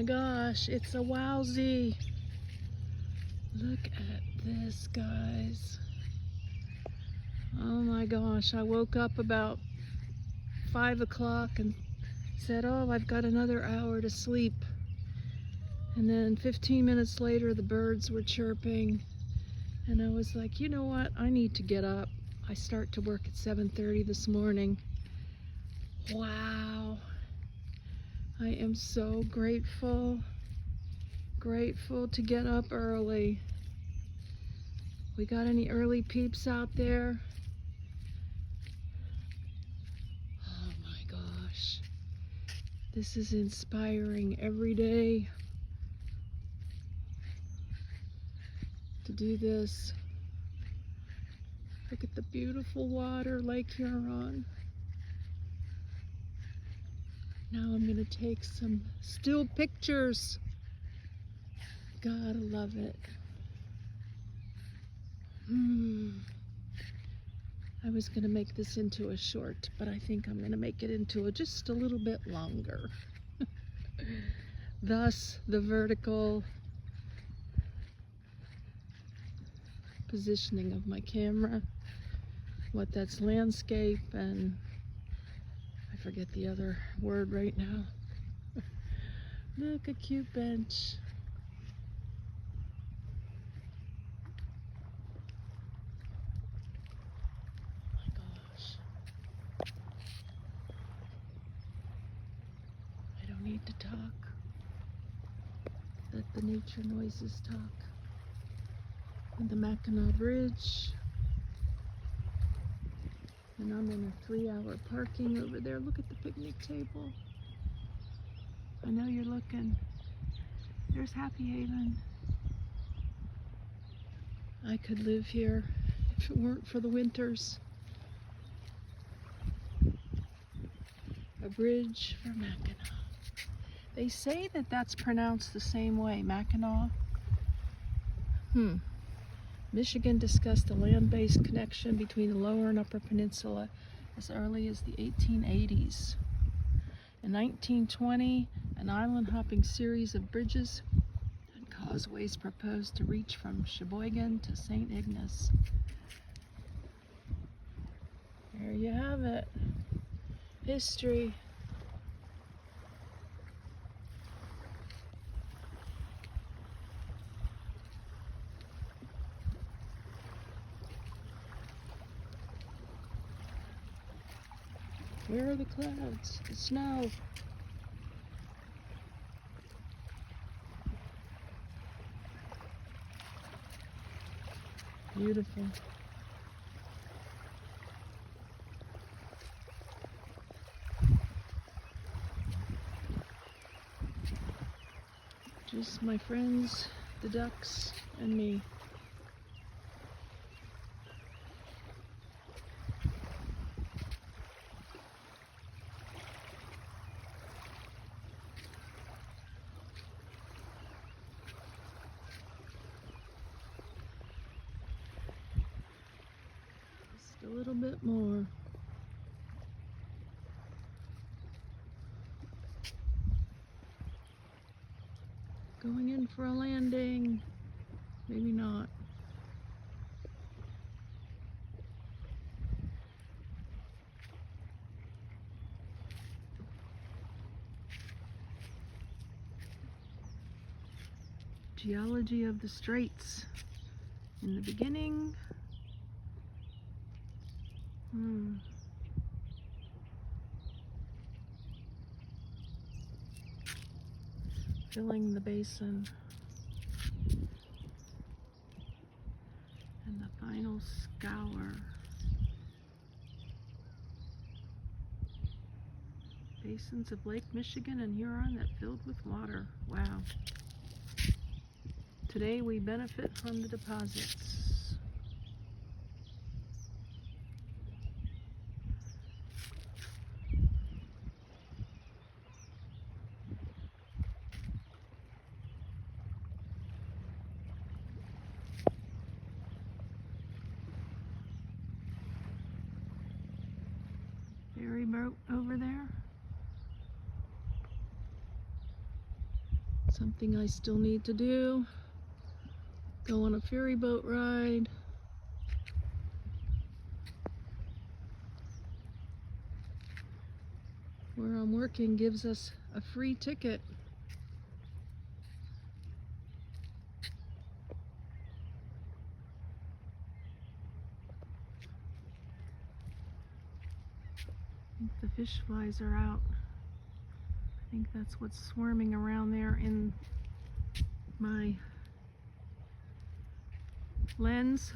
my gosh, it's a wowzy. Look at this, guys. Oh my gosh, I woke up about 5 o'clock and said, oh, I've got another hour to sleep. And then 15 minutes later, the birds were chirping. And I was like, you know what? I need to get up. I start to work at 7:30 this morning. Wow. I am so grateful to get up early. We got any early peeps out there? Oh my gosh. This is inspiring every day to do this. Look at the beautiful water, Lake Huron. Now I'm gonna take some still pictures. Gotta love it. I was gonna make this into a short, but I think I'm gonna make it into just a little bit longer. Thus, the vertical positioning of my camera. What that's landscape, and I forget the other word right now. Look, a cute bench. Oh my gosh. I don't need to talk. Let the nature noises talk. And the Mackinac Bridge. And I'm in a 3-hour parking over there. Look at the picnic table. I know you're looking. There's Happy Haven. I could live here if it weren't for the winters. A bridge for Mackinac. They say that that's pronounced the same way, Mackinac. Michigan discussed a land-based connection between the lower and upper peninsula as early as the 1880s. In 1920, an island-hopping series of bridges and causeways proposed to reach from Sheboygan to St. Ignace. There you have it. History. Where are the clouds? The snow. Beautiful. Just my friends, the ducks, and me. A little bit more. Going in for a landing. Maybe not. Geology of the Straits. In the beginning, filling the basin, and the final scour. Basins of Lake Michigan and Huron that filled with water. Wow. Today we benefit from the deposits. Ferry boat over there. Something I still need to do. Go on a ferry boat ride. Where I'm working gives us a free ticket. I think the fish flies are out. I think that's what's swarming around there in my lens.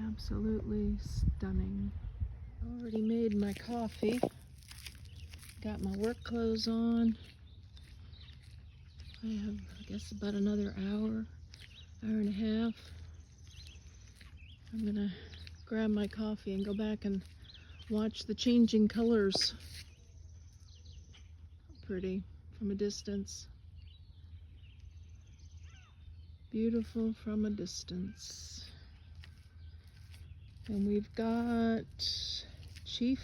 Absolutely stunning. Already made my coffee. Got my work clothes on. I have, I guess, about another hour and a half. I'm gonna grab my coffee and go back and watch the changing colors. Pretty from a distance. Beautiful from a distance. And we've got Chief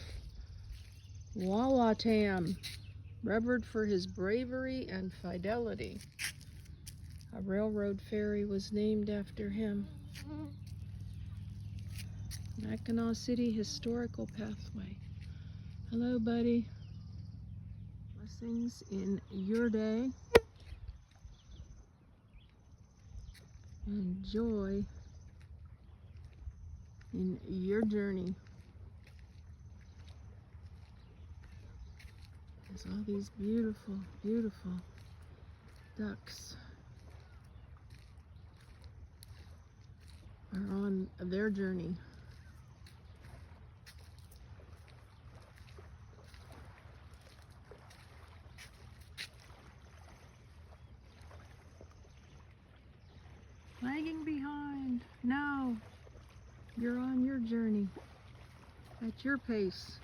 Wawatam, revered for his bravery and fidelity. A railroad ferry was named after him. Mackinac City Historical Pathway. Hello, buddy. Blessings in your day. And joy in your journey. There's all these beautiful, beautiful ducks are on their journey. Lagging behind. No, you're on your journey at your pace.